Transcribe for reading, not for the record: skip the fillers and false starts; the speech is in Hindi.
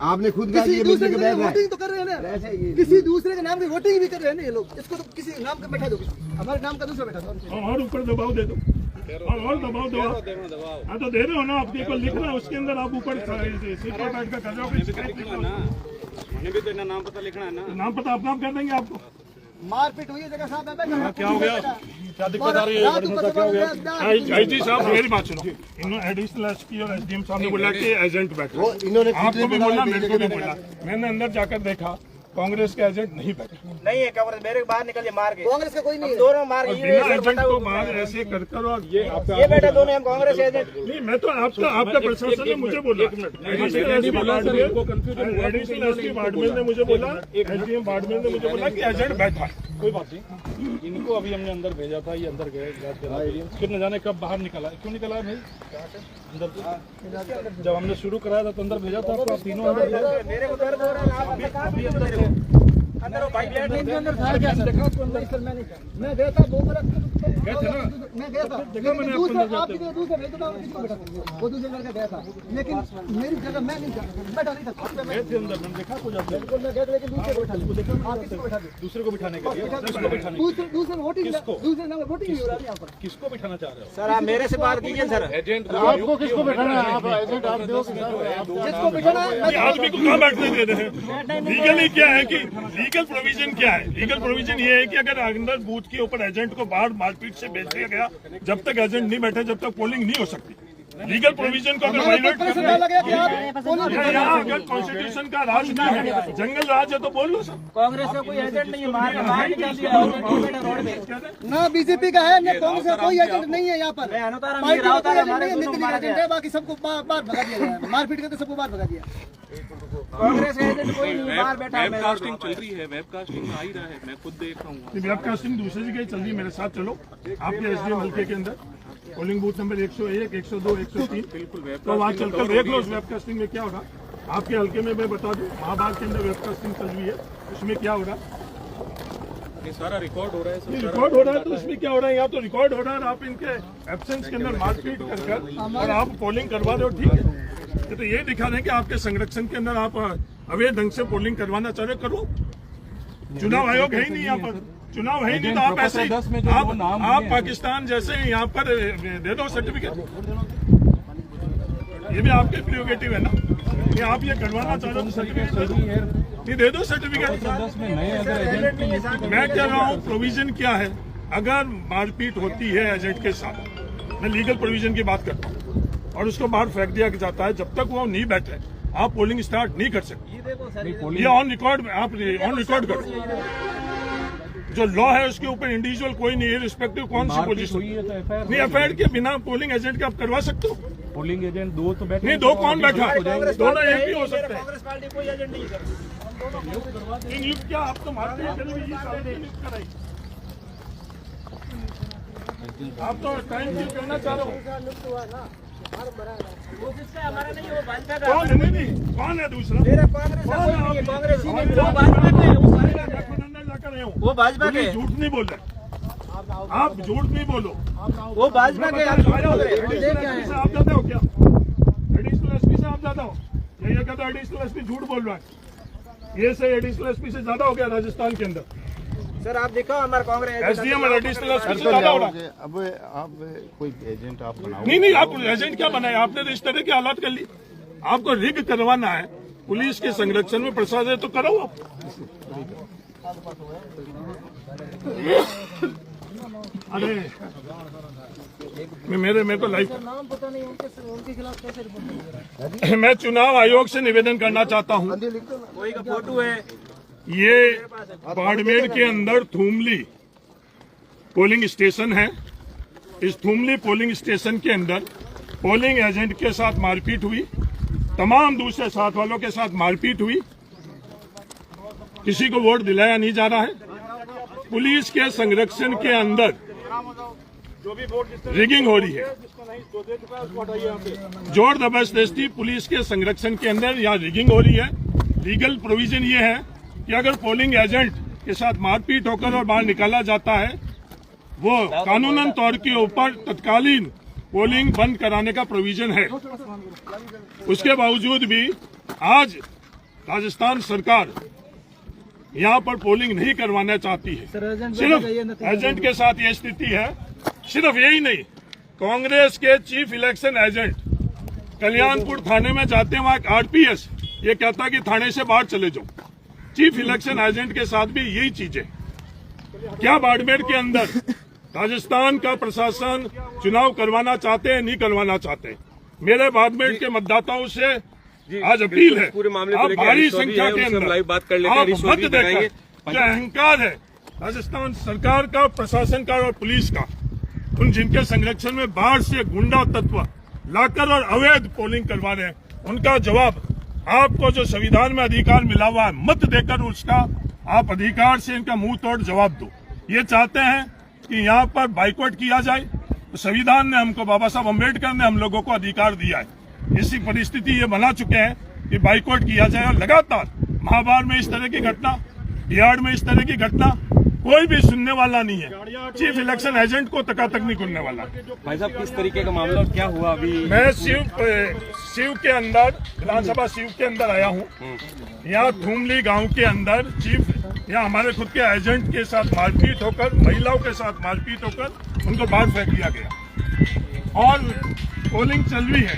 आपने खुद कहा किसी दूसरे के वोटिंग तो कर रहे हैं ना, किसी दूसरे के नाम की वोटिंग भी कर रहे हैं ना ये लोग। इसको तो किसी नाम का बैठा दो, हमारे नाम का दूसरा बैठा दो और ऊपर दबाव दे दो और दबाव दो। हाँ तो दे रहे हो ना, आपके को लिखना है उसके अंदर, आप ऊपर सीट पर बैठ कर रहे हो मैंने भी तो नाम पता लिखना है ना। नाम पता आप नाम कर देंगे आपको। मारपीट हुई है जगह साहब। क्या हो गया, क्या दिक्कत आ रही है, क्या हो गया? आईजी साहब मेरी बात सुनो, इन्होंने एडिशनल एसपी और एसडीएम साहब ने बोला कि एजेंट बैठा, इन्होंने आपको भी बोला मेरे को भी बोला। मैंने अंदर जाकर देखा कांग्रेस के एजेंट नहीं बैठे, नहीं है कांग्रेस, मेरे बाहर निकल के मार के कांग्रेस का कोई नहीं है, दोनों मार के बिना एजेंट को बाहर ऐसे कर कर। और ये बेटा दोनों हम कांग्रेस एजेंट नहीं, मैं तो आपका प्रशासन ने मुझे बोला, एडिशनल एसपी बाड़मेर ने मुझे बोला, एसडीएम बाड़मेर ने मुझे बोला कि एजेंट बैठा है। कोई बात नहीं, इनको अभी हमने अंदर भेजा था, ये अंदर गए, फिर न जाने कब बाहर निकला, क्यों निकला है भाई अंदर? जब हमने शुरू कराया था तो अंदर भेजा था आपको, आप तीनों अंदर। मेरे को दर्द हो रहा है अंदर भाई अंदर था क्या सर? देखा तो अंदर सर मैं गया था, वो मेरा गए थे ना, मैं गया था, देखा मैंने आपको दूसरा आपकी जगह दूसरा भेज दो, किसको बैठा वो दूसरे लड़का गया था, लेकिन मेरी जगह मैं नहीं बैठा नहीं था। गए थे अंदर, मैंने देखा कुछ आप बिल्कुल मैं गया था, लेकिन दूसरे को बैठा दिया। आप किसको बैठा दिया? दूसरे को बिठाने के लिए, दूसरे वोटिंग दूसरे नाम वोटिंग नहीं हो रहा है यहाँ पर। किसको बिठाना चाह रहे हो? सर आप मेरे से बात कीजिए सर। आपको किसको बैठाना है? आप एजेंट आप दो, जिसको बैठाना है आदमी को कहाँ बैठने दे रहे हैं? लीगली क्या है कि लीगल प्रोविजन क्या है? लीगल प्रोविजन ये है कि अगर अंदर बूथ के ऊपर एजेंट को बाहर मारपीट से भेज दिया गया, जब तक एजेंट नहीं बैठे जब तक पोलिंग नहीं हो सकती। लीगल प्रोविजन को अगर वायलेट करते हैं, अगर कॉन्स्टिट्यूशन का राज नहीं है, जंगल राज है तो बोल लो सब। कांग्रेस का कोई एजेंट नहीं है, बाहर निकाल दिया रोड पे। ना बीजेपी का है, ना कांग्रेस का कोई एजेंट नहीं है यहाँ पर। अनुतारा पार्टी का कोई एजेंट हमारे नहीं है, नीति एजेंट है, बाकी सबको बाहर भगा दिया गया है। मारपीट करके सबको बाहर भगा दिया। कांग्रेस का एजेंट कोई नहीं, बाहर बैठा है। वेबकास्टिंग चल रही है, वेबकास्टिंग आ ही रहा है, मैं खुद देख रहा हूँ। वेबकास्टिंग दूसरी जगह चल रही है, मेरे साथ चलो। आपके एसडीएम हल्के के अंदर पोलिंग बूथ नंबर 101, 102, 103 बिल्कुल तो वहाँ चलकर देख लो उस वेबकास्टिंग में क्या होगा। आपके हल्के में मैं बता दूं, महाभारत के अंदर वेबकास्टिंग चल रही है, उसमें क्या हो रहा है? ये सारा रिकॉर्ड हो रहा है, सब रिकॉर्ड हो रहा है, तो उसमें क्या हो रहा है? यहाँ तो रिकॉर्ड हो रहा है, आप इनके एब्सेंस के अंदर मारपीट कर और आप पोलिंग करवा रहे हो, ठीक है? तो ये दिखा रहे हैं कि आपके संरक्षण के अंदर आप अवैध ढंग से पोलिंग करवाना चाह रहे हो, करो। चुनाव आयोग है ही नहीं यहाँ पर, चुनाव है ही नहीं, तो आप ऐसे आप पाकिस्तान जैसे यहाँ पर दे दो सर्टिफिकेट। ये भी आपके प्रियोगेटिव है ना, कि आप ये करवाना चाह रहे हो तो सर्टिफिकेट दे दो सर्टिफिकेट। मैं कह रहा हूँ प्रोविजन क्या है, अगर मारपीट होती है एजेंट के साथ, मैं लीगल प्रोविजन की बात करता हूँ, और उसको बाहर फेंक दिया जाता है, जब तक वो नहीं बैठे आप पोलिंग स्टार्ट नहीं कर सकते। ये ऑन रिकॉर्ड, आप ऑन रिकॉर्ड करो। जो लॉ है उसके ऊपर इंडिविजुअल कोई नहीं है, रिस्पेक्टिव कौन सी पोजीशन नहीं, एफआईआर के बिना पोलिंग एजेंट के आप करवा सकते हो। पोलिंग एजेंट दो तो बैठे नहीं, दो कौन बैठा है? दोनों एक भी हो सकते हैं। कांग्रेस पार्टी कोई एजेंट नहीं है। नियुक्त क्या आप तो मारते हैं, आप तो टाइम की करना चाह रहे हो। वो किसका है? हमारा नहीं, वो भाजपा का। कौन है? नहीं, कौन है दूसरा? मेरा कांग्रेस का कोई नहीं है, कांग्रेस ही नहीं, वो भाजपा के हैं, वो भाजपा के हैं। झूठ नहीं बोल रहे, आप झूठ नहीं बोलो। वो भाजपा के, आप झूठ बोल रहे हैं। से आप जाते हो क्या? एडिशनल एसपी से आप जाता हो? ये कहता है एडिशनल एसपी झूठ बोल रहा है, ये से एडिशनल एसपी से ज्यादा हो गया राजस्थान के अंदर। सर आप देखो हमारा कांग्रेस एसडीएम और एडिशनल एसपी से ज्यादा हो रहा है। अब आप कोई एजेंट आप बनाओ। नहीं, आप एजेंट क्या बनाए? आपने तो इस तरह की हालात कर ली। आपको रिग करवाना है पुलिस के संरक्षण में, प्रशासन तो करो आप। अरे मेरे को लाइफ नाम पता नहीं उनके खिलाफ कैसे रिपोर्ट। मैं चुनाव आयोग से निवेदन करना चाहता हूं, कोई का फोटो है, ये बाड़मेर के अंदर थूमली पोलिंग स्टेशन है। इस थूमली पोलिंग स्टेशन के अंदर पोलिंग एजेंट के साथ मारपीट हुई, तमाम दूसरे साथ वालों के साथ मारपीट हुई, किसी को वोट दिलाया नहीं जा रहा है। पुलिस के संरक्षण के अंदर रिगिंग हो रही है, जोर जबरदस्ती पुलिस के संरक्षण के अंदर यहाँ रिगिंग हो रही है। लीगल प्रोविजन ये है कि अगर पोलिंग एजेंट के साथ मारपीट होकर और बाहर निकाला जाता है, वो कानूनन तौर के ऊपर तत्कालीन पोलिंग बंद कराने का प्रोविजन है। उसके बावजूद भी आज राजस्थान सरकार यहाँ पर पोलिंग नहीं करवाना चाहती है। सिर्फ एजेंट के साथ ये स्थिति है। सिर्फ यही नहीं, कांग्रेस के चीफ इलेक्शन एजेंट कल्याणपुर थाने में जाते हैं, वहां एक आरपीएस ये कहता है कि थाने से बाहर चले जाओ। चीफ इलेक्शन एजेंट के साथ भी यही चीजें। क्या बाड़मेर के अंदर राजस्थान का प्रशासन चुनाव करवाना चाहते हैं, नहीं करवाना चाहते? मेरे बाड़मेर के मतदाताओं से आज अपील है, पूरे मामले को आप लेकर भारी हरीश चौधरी संख्या है, के उनसे हम अंदर लाइव बात कर लेते हैं। आप हरीश मत चौधरी देकर बताएंगे। जो अहंकार है राजस्थान सरकार का, प्रशासन का और पुलिस का, उन जिनके संरक्षण में बाहर से गुंडा तत्व लाकर और अवैध पोलिंग करवा रहे हैं, उनका जवाब आपको जो संविधान में अधिकार मिला हुआ है मत देकर उसका आप अधिकार से इनका मुंह तोड़ जवाब दो। ये चाहते हैं कि यहाँ पर बाइकआउट किया जाए, तो संविधान ने हमको, बाबा साहब अम्बेडकर ने हम लोगों को अधिकार दिया है। इसी परिस्थिति ये बना चुके हैं कि बाइकआउट किया जाए। और लगातार महाभारत में इस तरह की घटना, बिहार में इस तरह की घटना, कोई भी सुनने वाला नहीं है। चीफ इलेक्शन एजेंट को तक नहीं खुलने वाला। भाई साहब, किस तरीके का मामला और क्या हुआ अभी? मैं शिव के अंदर, विधानसभा शिव के अंदर आया हूँ। यहाँ थूमली गांव के अंदर यहाँ हमारे खुद के एजेंट के साथ मारपीट होकर, महिलाओं के साथ मारपीट होकर उनको बाहर फेंक दिया गया और पोलिंग चल रही है।